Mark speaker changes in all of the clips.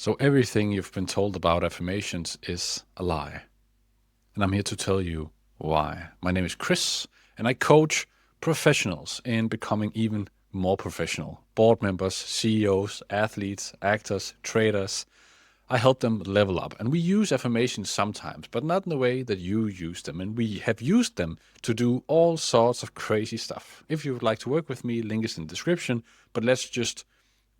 Speaker 1: So everything you've been told about affirmations is a lie. And I'm here to tell you why. My name is Chris, and I coach professionals in becoming even more professional. Board members, CEOs, athletes, actors, traders. I help them level up. And we use affirmations sometimes, but not in the way that you use them. And we have used them to do all sorts of crazy stuff. If you would like to work with me, link is in the description. But let's just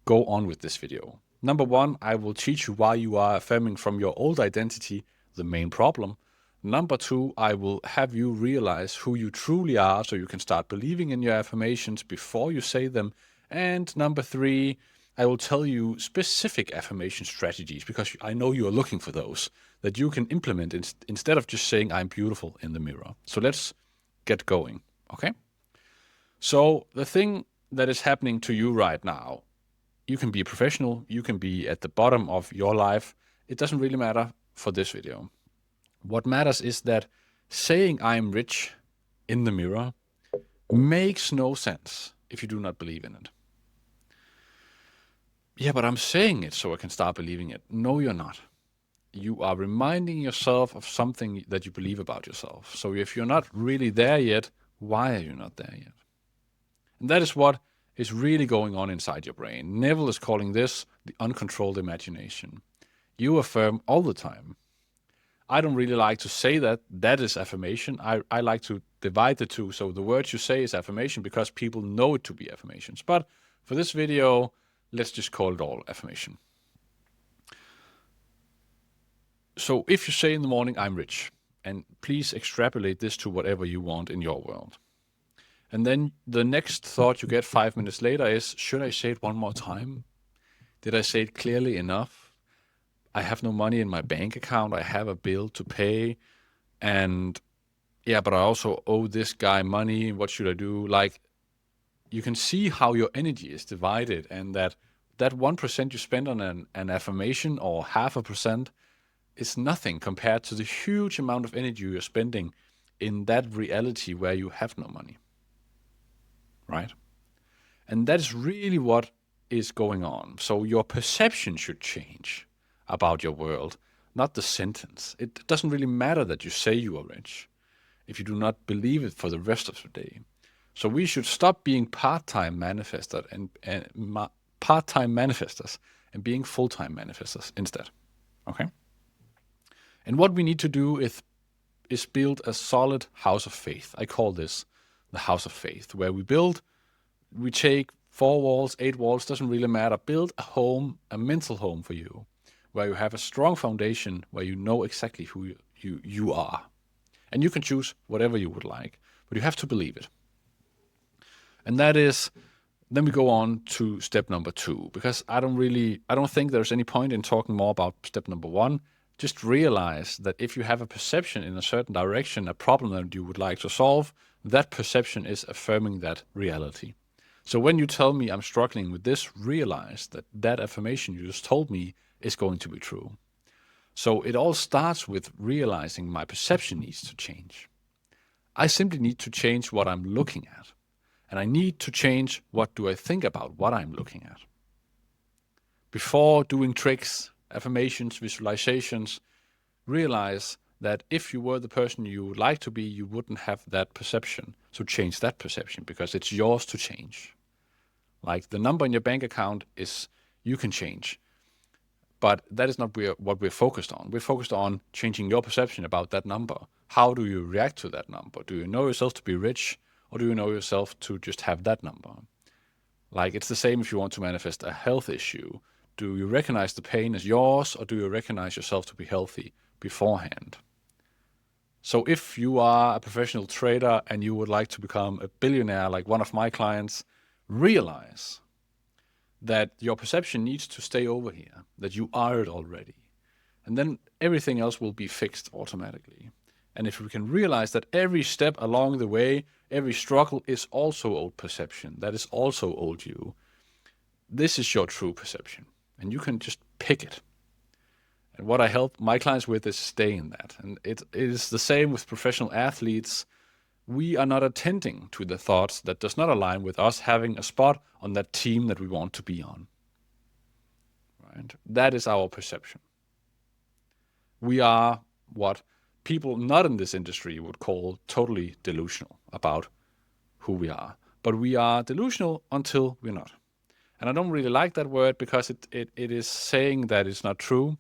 Speaker 1: go on with this video. Number one, I will teach you why you are affirming from your old identity the main problem. Number two, I will have you realize who you truly are so you can start believing in your affirmations before you say them. And number three, I will tell you specific affirmation strategies because I know you are looking for those that you can implement instead of just saying I'm beautiful in the mirror. So let's get going, okay? So the thing that is happening to you right now, you can be a professional, you can be at the bottom of your life. It doesn't really matter for this video. What matters is that saying I'm rich in the mirror makes no sense if you do not believe in it. Yeah, but I'm saying it so I can start believing it. No, you're not. You are reminding yourself of something that you believe about yourself. So if you're not really there yet, why are you not there yet? And that is what is really going on inside your brain. Neville is calling this the uncontrolled imagination. You affirm all the time. I don't really like to say that is affirmation. I like to divide the two. So the words you say is affirmation because people know it to be affirmations. But for this video, let's just call it all affirmation. So if you say in the morning, I'm rich, and please extrapolate this to whatever you want in your world. And then the next thought you get 5 minutes later is, should I say it one more time? Did I say it clearly enough? I have no money in my bank account. I have a bill to pay. And yeah, but I also owe this guy money. What should I do? Like, you can see how your energy is divided, and that 1% you spend on an affirmation or 0.5% is nothing compared to the huge amount of energy you're spending in that reality where you have no money. Right? And that is really what is going on. So your perception should change about your world, not the sentence. It doesn't really matter that you say you are rich if you do not believe it for the rest of the day. So we should stop being part-time manifestors and being full-time manifestors instead. Okay? And what we need to do is build a solid house of faith. I call this the house of faith, where we take 4 walls, 8 walls, doesn't really matter. Build a home, a mental home for you, where you have a strong foundation, where you know exactly who you are. And you can choose whatever you would like, but you have to believe it. And that is, then we go on to step number 2, because I don't think there's any point in talking more about step number 1. Just realize that if you have a perception in a certain direction, a problem that you would like to solve, that perception is affirming that reality. So when you tell me I'm struggling with this, realize that affirmation you just told me is going to be true. So it all starts with realizing my perception needs to change. I simply need to change what I'm looking at. And I need to change what do I think about what I'm looking at. Before doing tricks, affirmations, visualizations, realize that if you were the person you would like to be, you wouldn't have that perception. So change that perception because it's yours to change. Like the number in your bank account you can change. But that is not what we're focused on. We're focused on changing your perception about that number. How do you react to that number? Do you know yourself to be rich, or do you know yourself to just have that number? Like, it's the same if you want to manifest a health issue. Do you recognize the pain as yours, or do you recognize yourself to be healthy beforehand? So if you are a professional trader and you would like to become a billionaire like one of my clients, realize that your perception needs to stay over here, that you are it already. And then everything else will be fixed automatically. And if we can realize that every step along the way, every struggle is also old perception, that is also old you, this is your true perception. And you can just pick it. And what I help my clients with is stay in that. And it is the same with professional athletes. We are not attending to the thoughts that does not align with us having a spot on that team that we want to be on. right? That is our perception. We are what people not in this industry would call totally delusional about who we are. But we are delusional until we're not. And I don't really like that word because it is saying that it's not true.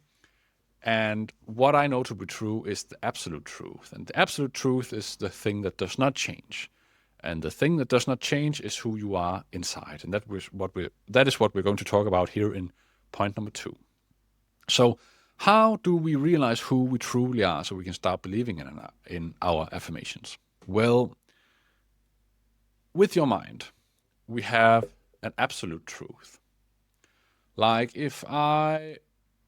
Speaker 1: And what I know to be true is the absolute truth. And the absolute truth is the thing that does not change. And the thing that does not change is who you are inside. And that is what we're going to talk about here in point number 2. So how do we realize who we truly are so we can start believing in our affirmations? Well, with your mind, we have an absolute truth. Like if I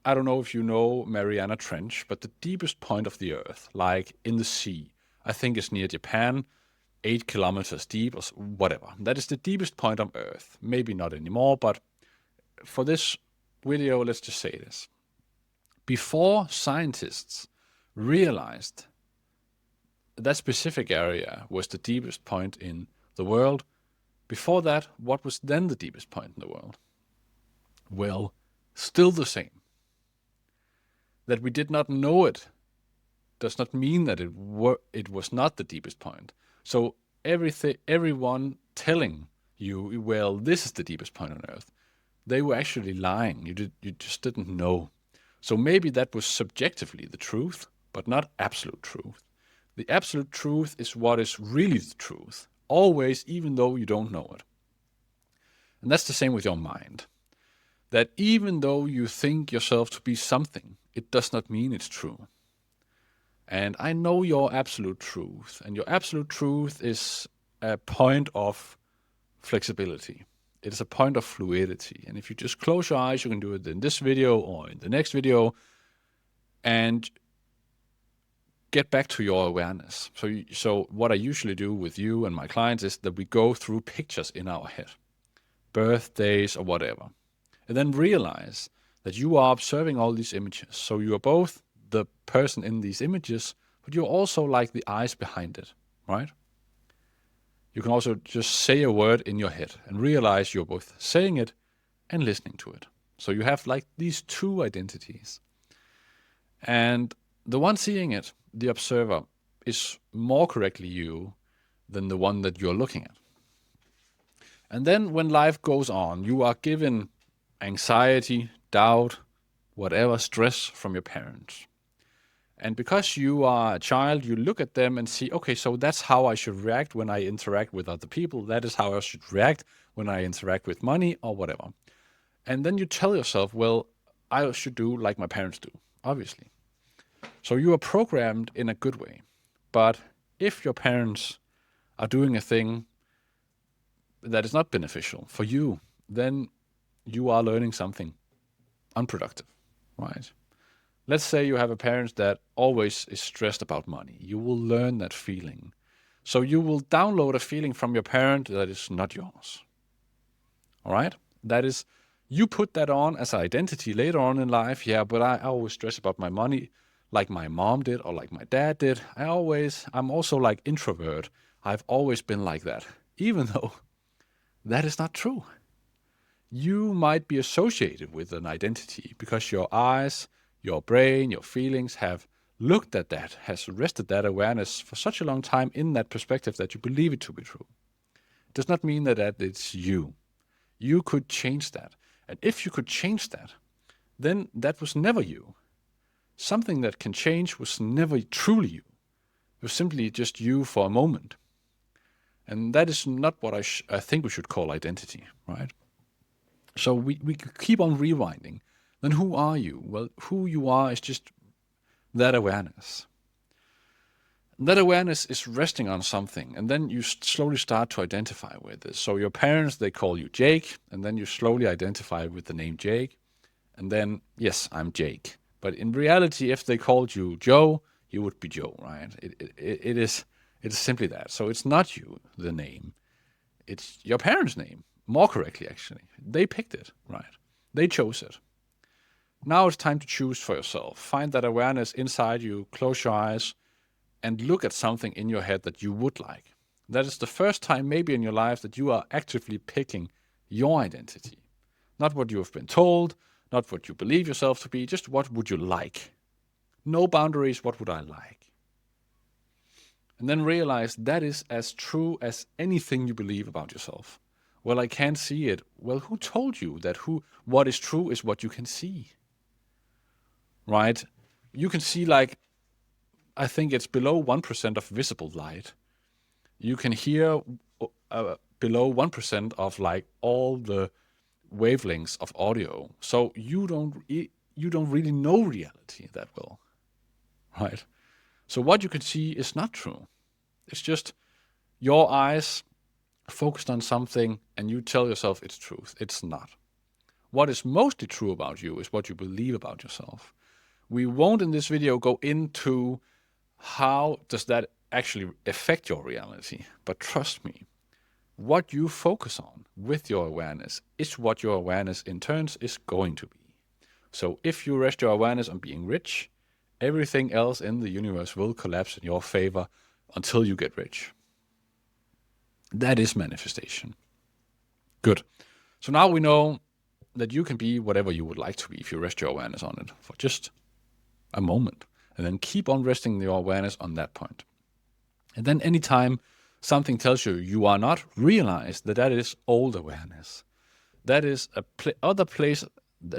Speaker 1: don't know if you know Mariana Trench, but the deepest point of the earth, like in the sea, I think is near Japan, 8 kilometers deep or whatever. That is the deepest point on earth. Maybe not anymore, but for this video, let's just say this. Before scientists realized that specific area was the deepest point in the world, before that, what was then the deepest point in the world? Well, still the same. That we did not know it does not mean that it was not the deepest point. So everyone telling you, well, this is the deepest point on earth, they were actually lying. You just didn't know. So maybe that was subjectively the truth, but not absolute truth. The absolute truth is what is really the truth, always, even though you don't know it. And that's the same with your mind. That even though you think yourself to be something, it does not mean it's true. And I know your absolute truth, and your absolute truth is a point of flexibility. It is a point of fluidity. And if you just close your eyes, you can do it in this video or in the next video and get back to your awareness. So what I usually do with you and my clients is that we go through pictures in our head, birthdays or whatever, and then realize that you are observing all these images. So you are both the person in these images, but you're also like the eyes behind it, right? You can also just say a word in your head and realize you're both saying it and listening to it. So you have like these two identities. And the one seeing it, the observer, is more correctly you than the one that you're looking at. And then when life goes on, you are given anxiety, doubt, whatever, stress from your parents. And because you are a child, you look at them and see, okay, so that's how I should react when I interact with other people. That is how I should react when I interact with money or whatever. And then you tell yourself, well, I should do like my parents do, obviously. So you are programmed in a good way. But if your parents are doing a thing that is not beneficial for you, then you are learning something unproductive, right? Let's say you have a parent that always is stressed about money. You will learn that feeling. So you will download a feeling from your parent that is not yours. All right? That is, you put that on as an identity later on in life. Yeah, but I always stress about my money like my mom did or like my dad did. I'm also like introvert. I've always been like that, even though that is not true. You might be associated with an identity because your eyes, your brain, your feelings have looked at that, has rested that awareness for such a long time in that perspective that you believe it to be true. It does not mean that it's you. You could change that. And if you could change that, then that was never you. Something that can change was never truly you. It was simply just you for a moment. And that is not what I think we should call identity, right? So we keep on rewinding. Then who are you? Well, who you are is just that awareness. That awareness is resting on something, and then you slowly start to identify with it. So your parents, they call you Jake, and then you slowly identify with the name Jake. And then, yes, I'm Jake. But in reality, if they called you Joe, you would be Joe, right? It is simply that. So it's not you, the name. It's your parents' name, more correctly, actually. They picked it, right? They chose it. Now it's time to choose for yourself. Find that awareness inside you, close your eyes, and look at something in your head that you would like. That is the first time maybe in your life that you are actively picking your identity. Not what you have been told, not what you believe yourself to be, just what would you like. No boundaries, what would I like? And then realize that is as true as anything you believe about yourself. Well, I can't see it. Well, who told you that what is true is what you can see? Right? You can see, like, I think it's below 1% of visible light. You can hear below 1% of like all the wavelengths of audio. So you don't really know reality that well, right? So what you can see is not true. It's just your eyes focused on something and you tell yourself it's truth. It's not. What is mostly true about you is what you believe about yourself. We won't in this video go into how does that actually affect your reality, but trust me, what you focus on with your awareness is what your awareness in turns is going to be. So if you rest your awareness on being rich, everything else in the universe will collapse in your favor until you get rich. That is manifestation. Good. So now we know that you can be whatever you would like to be if you rest your awareness on it for just a moment. And then keep on resting your awareness on that point. And then anytime something tells you you are not, realize that that is old awareness. That is a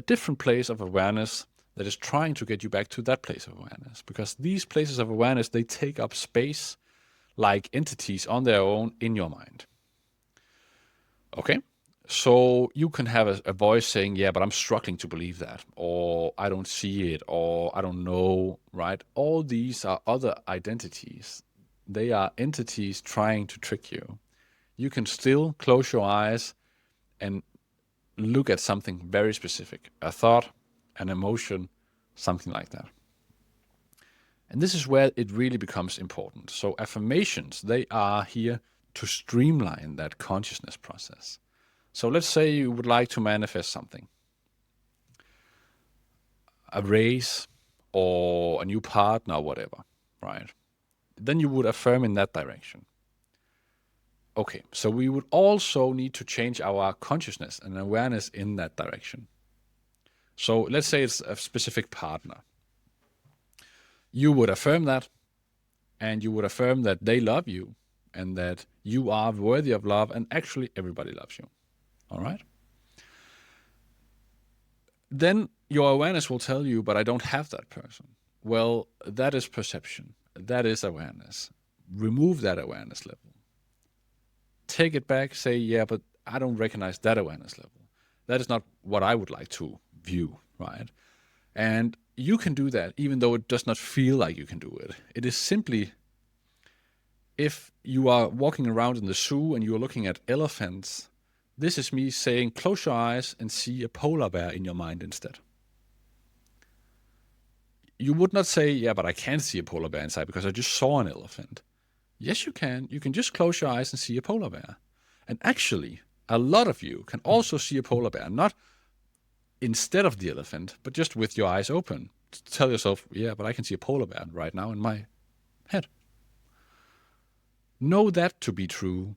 Speaker 1: different place of awareness that is trying to get you back to that place of awareness. Because these places of awareness, they take up space like entities on their own in your mind. Okay? So you can have a voice saying, yeah, but I'm struggling to believe that, or I don't see it, or I don't know, right? All these are other identities. They are entities trying to trick you. You can still close your eyes and look at something very specific, a thought, an emotion, something like that. And this is where it really becomes important. So affirmations, they are here to streamline that consciousness process. So let's say you would like to manifest something, a raise or a new partner or whatever, right? Then you would affirm in that direction. Okay, so we would also need to change our consciousness and awareness in that direction. So let's say it's a specific partner. You would affirm that, and you would affirm that they love you and that you are worthy of love, and actually everybody loves you. All right? Then your awareness will tell you, but I don't have that person. Well, that is perception. That is awareness. Remove that awareness level. Take it back, say, yeah, but I don't recognize that awareness level. That is not what I would like to view, right? And you can do that even though it does not feel like you can do it. It is simply, if you are walking around in the zoo and you are looking at elephants, this is me saying, close your eyes and see a polar bear in your mind instead. You would not say, yeah, but I can't see a polar bear inside because I just saw an elephant. Yes, you can. You can just close your eyes and see a polar bear. And actually, a lot of you can also see a polar bear, not instead of the elephant, but just with your eyes open. Tell yourself, yeah, but I can see a polar bear right now in my head. Know that to be true.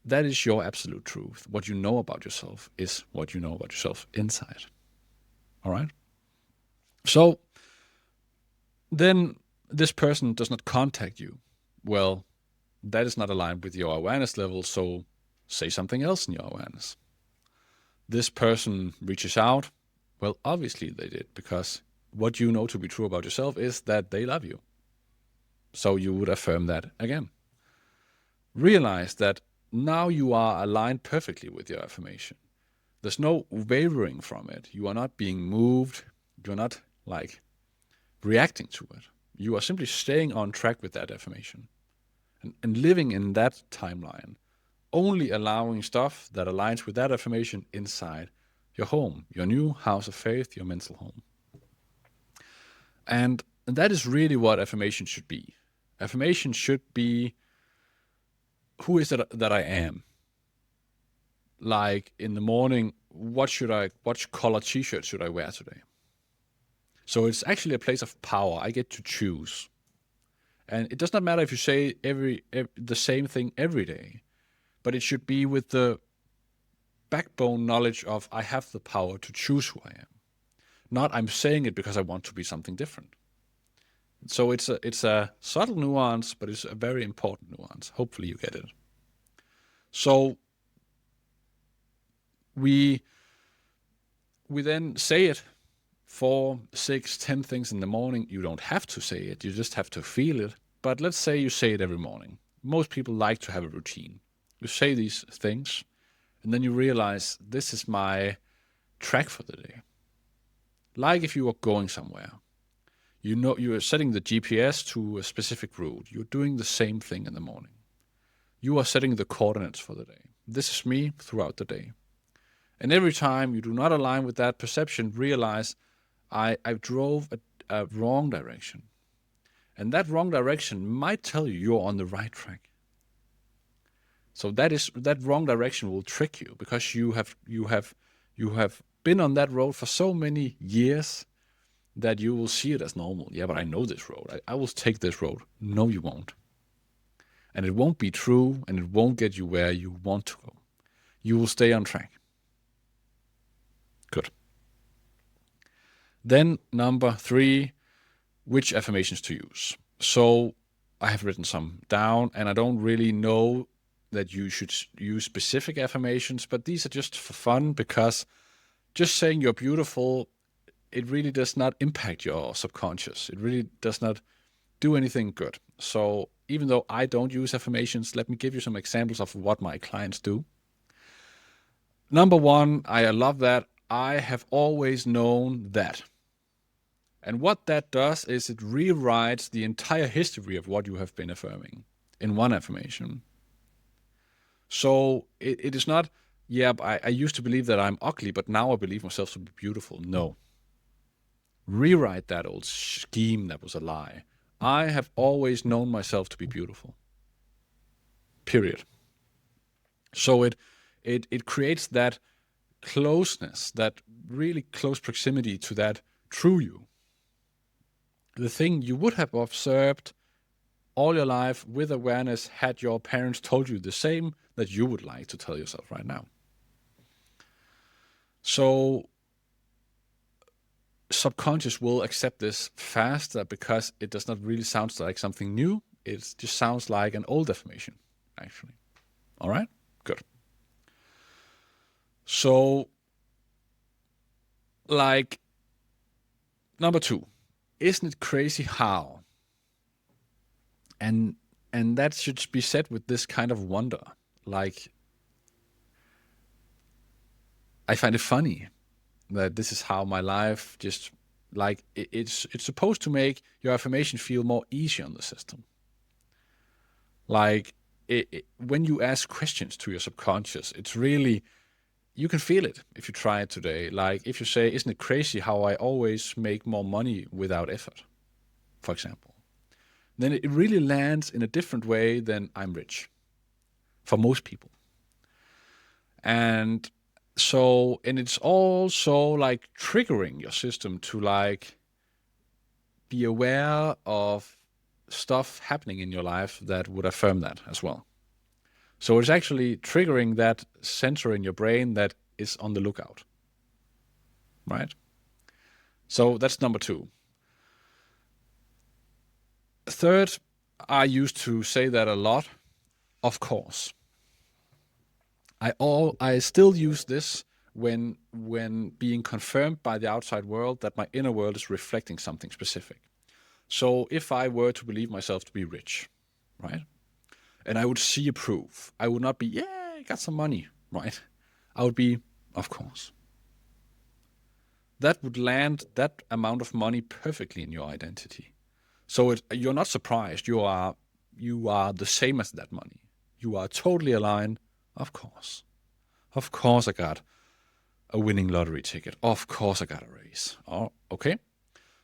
Speaker 1: That is your absolute truth. What you know about yourself is what you know about yourself inside. All right? So then this person does not contact you. Well, that is not aligned with your awareness level, so say something else in your awareness. This person reaches out. Well, obviously they did, because what you know to be true about yourself is that they love you. So you would affirm that again. Realize that now you are aligned perfectly with your affirmation. There's no wavering from it. You are not being moved. You're not like reacting to it. You are simply staying on track with that affirmation and living in that timeline, only allowing stuff that aligns with that affirmation inside your home, your new house of faith, your mental home. And that is really what affirmation should be. Affirmation should be, who is it that I am? Like in the morning, what color t-shirt should I wear today? So it's actually a place of power. I get to choose. And it does not matter if you say the same thing every day, but it should be with the backbone knowledge of I have the power to choose who I am. Not I'm saying it because I want to be something different. So it's a subtle nuance, but it's a very important nuance. Hopefully you get it. So we then say it 4, 6, 10 things in the morning. You don't have to say it. You just have to feel it. But let's say you say it every morning. Most people like to have a routine. You say these things, and then you realize this is my track for the day. Like if you are going somewhere. You know you are setting the GPS to a specific route. You're doing the same thing in the morning. You are setting the coordinates for the day. This is me throughout the day. And every time you do not align with that perception, realize I drove a wrong direction. And that wrong direction might tell you you're on the right track. So that wrong direction will trick you because you have been on that road for so many years that you will see it as normal. Yeah, but I know this road. I will take this road. No, you won't. And it won't be true, and it won't get you where you want to go. You will stay on track. Good. Then number 3, which affirmations to use. So I have written some down, and I don't really know that you should use specific affirmations, but these are just for fun because just saying you're beautiful, it really does not impact your subconscious. It really does not do anything good. So even though I don't use affirmations, let me give you some examples of what my clients do. Number 1, I love that. I have always known that. And what that does is it rewrites the entire history of what you have been affirming in one affirmation. So it is not, yeah, I used to believe that I'm ugly, but now I believe myself to be beautiful. No. Rewrite that old scheme that was a lie. I have always known myself to be beautiful. Period. So it creates that closeness, that really close proximity to that true you. The thing you would have observed all your life with awareness had your parents told you the same that you would like to tell yourself right now. So subconscious will accept this faster because it does not really sound like something new. It just sounds like an old affirmation, actually. All right? Good. So, like, number 2, isn't it crazy how? And that should be said with this kind of wonder. Like, I find it funny that this is how my life just, like, it's supposed to make your affirmation feel more easy on the system. Like, when you ask questions to your subconscious, it's really, you can feel it if you try it today. Like, if you say, isn't it crazy how I always make more money without effort, for example, then it really lands in a different way than I'm rich for most people. And so, and it's also like triggering your system to like be aware of stuff happening in your life that would affirm that as well. So it's actually triggering that sensor in your brain that is on the lookout, right? So that's number 2. Third, I used to say that a lot, of course. I still use this when being confirmed by the outside world that my inner world is reflecting something specific. So if I were to believe myself to be rich, right? And I would see a proof. I would not be, yeah, I got some money, right? I would be, of course. That would land that amount of money perfectly in your identity. So you're not surprised. You are the same as that money. You are totally aligned. Of course. Of course I got a winning lottery ticket. Of course I got a raise. Oh, okay.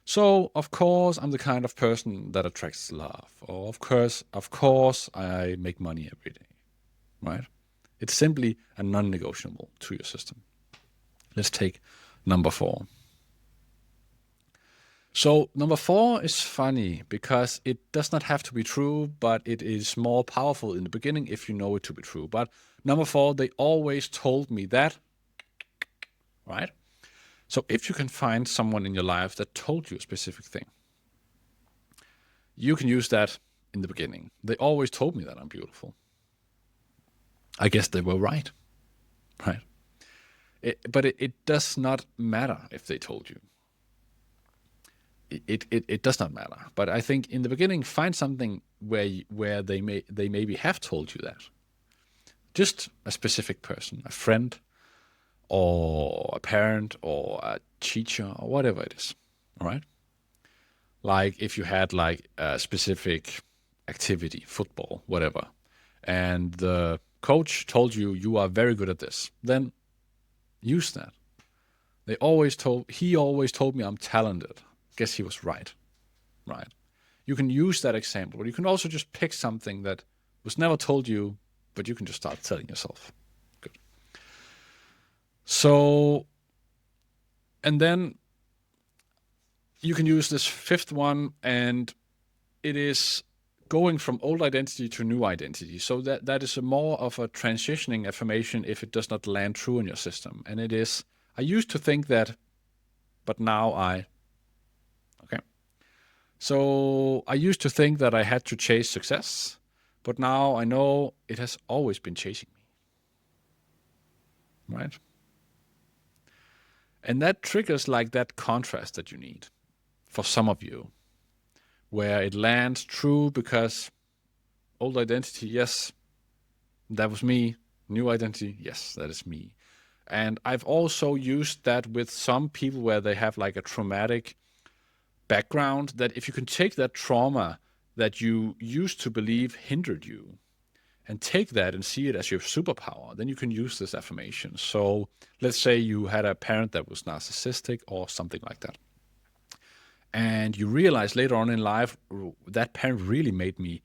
Speaker 1: So, of course, I'm the kind of person that attracts love. Or, of course, I make money every day, right? It's simply a non-negotiable to your system. Let's take number 4. So number 4 is funny because it does not have to be true, but it is more powerful in the beginning if you know it to be true. But number 4, they always told me that, right? So if you can find someone in your life that told you a specific thing, you can use that in the beginning. They always told me that I'm beautiful. I guess they were right, right? But it does not matter if they told you. It does not matter. But I think in the beginning, find something where they maybe have told you that. Just a specific person, a friend, or a parent, or a teacher, or whatever it is. All right. Like if you had like a specific activity, football, whatever, and the coach told you you are very good at this, then use that. He always told me I'm talented. Guess he was right. Right. You can use that example, but you can also just pick something that was never told you, but you can just start telling yourself. Good. So, and then you can use this 5th one, and it is going from old identity to new identity. So that is more of a transitioning affirmation if it does not land true in your system. And it is, I used to think that, but now okay. So I used to think that I had to chase success, but now I know it has always been chasing me, right? And that triggers like that contrast that you need for some of you, where it lands true because old identity, yes, that was me. New identity, yes, that is me. And I've also used that with some people where they have like a traumatic background, that if you can take that trauma that you used to believe hindered you and take that and see it as your superpower, then you can use this affirmation. So let's say you had a parent that was narcissistic or something like that. And you realize later on in life, that parent really made me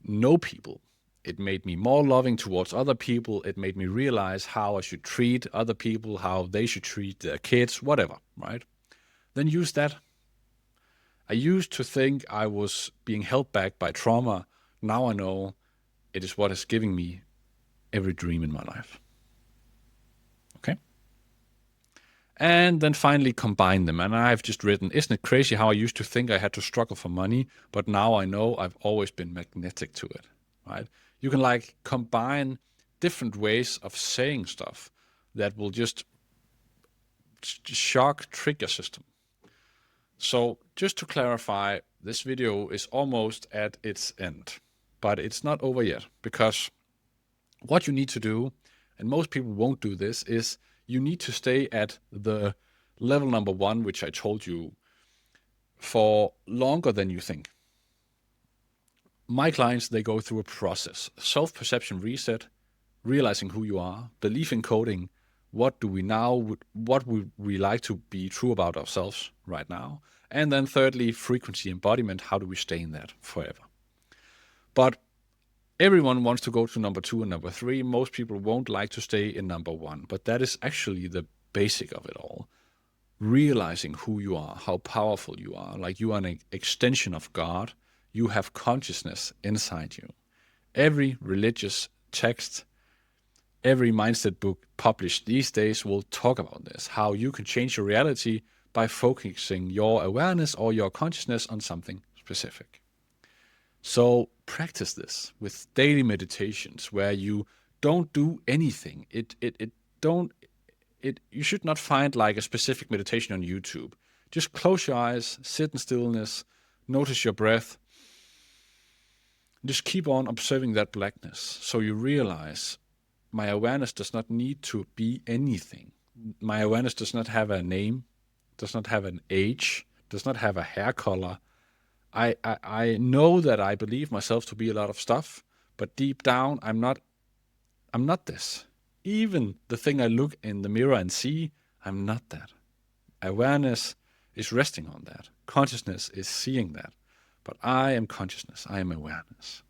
Speaker 1: know people. It made me more loving towards other people. It made me realize how I should treat other people, how they should treat their kids, whatever, right? Then use that. I used to think I was being held back by trauma. Now I know it is what is giving me every dream in my life. Okay? And then finally combine them. And I've just written, isn't it crazy how I used to think I had to struggle for money, but now I know I've always been magnetic to it, right? You can like combine different ways of saying stuff that will just shock trigger system. So just to clarify, this video is almost at its end, but it's not over yet, because what you need to do, and most people won't do this, is you need to stay at the level number 1, which I told you, for longer than you think. My clients, they go through a process: self-perception reset, realizing who you are, belief encoding, what would we like to be true about ourselves right now, and then thirdly, frequency embodiment, how do we stay in that forever. But everyone wants to go to number 2 and number 3. Most people won't like to stay in number 1, but that is actually the basic of it all. Realizing who you are, how powerful you are, like you are an extension of God. You have consciousness inside you. Every religious text, every mindset book published these days will talk about this, how you can change your reality by focusing your awareness or your consciousness on something specific. So practice this with daily meditations where you don't do anything. You should not find like a specific meditation on YouTube. Just close your eyes, sit in stillness, notice your breath. Just keep on observing that blackness, so you realize my awareness does not need to be anything. My awareness does not have a name, does not have an age, does not have a hair color. I know that I believe myself to be a lot of stuff, but deep down I'm not this. Even the thing I look in the mirror and see, I'm not that. Awareness is resting on that. Consciousness is seeing that. But I am consciousness, I am awareness.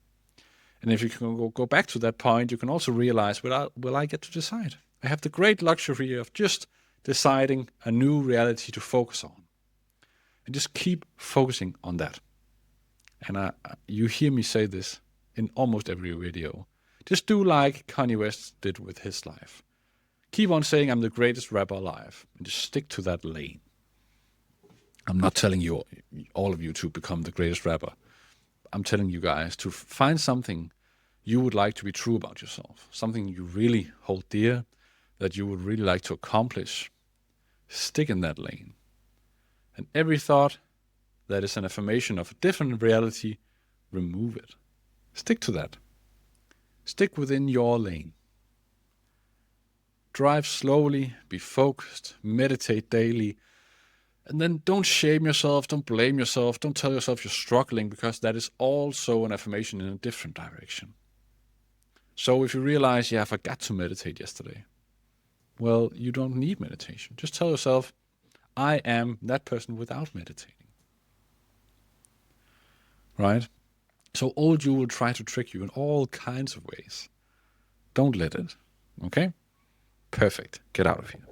Speaker 1: And if you can go back to that point, you can also realize, will I get to decide? I have the great luxury of just deciding a new reality to focus on. And just keep focusing on that. And you hear me say this in almost every video. Just do like Kanye West did with his life. Keep on saying, I'm the greatest rapper alive, and just stick to that lane. I'm not telling you, all of you, to become the greatest rapper. I'm telling you guys to find something you would like to be true about yourself, something you really hold dear, that you would really like to accomplish. Stick in that lane. And every thought that is an affirmation of a different reality, remove it. Stick to that. Stick within your lane. Drive slowly, be focused, meditate daily, and then don't shame yourself, don't blame yourself, don't tell yourself you're struggling, because that is also an affirmation in a different direction. So if you realize, yeah, I forgot to meditate yesterday, well, you don't need meditation. Just tell yourself, I am that person without meditating. Right? So old you will try to trick you in all kinds of ways. Don't let it. Okay? Perfect. Get out of here.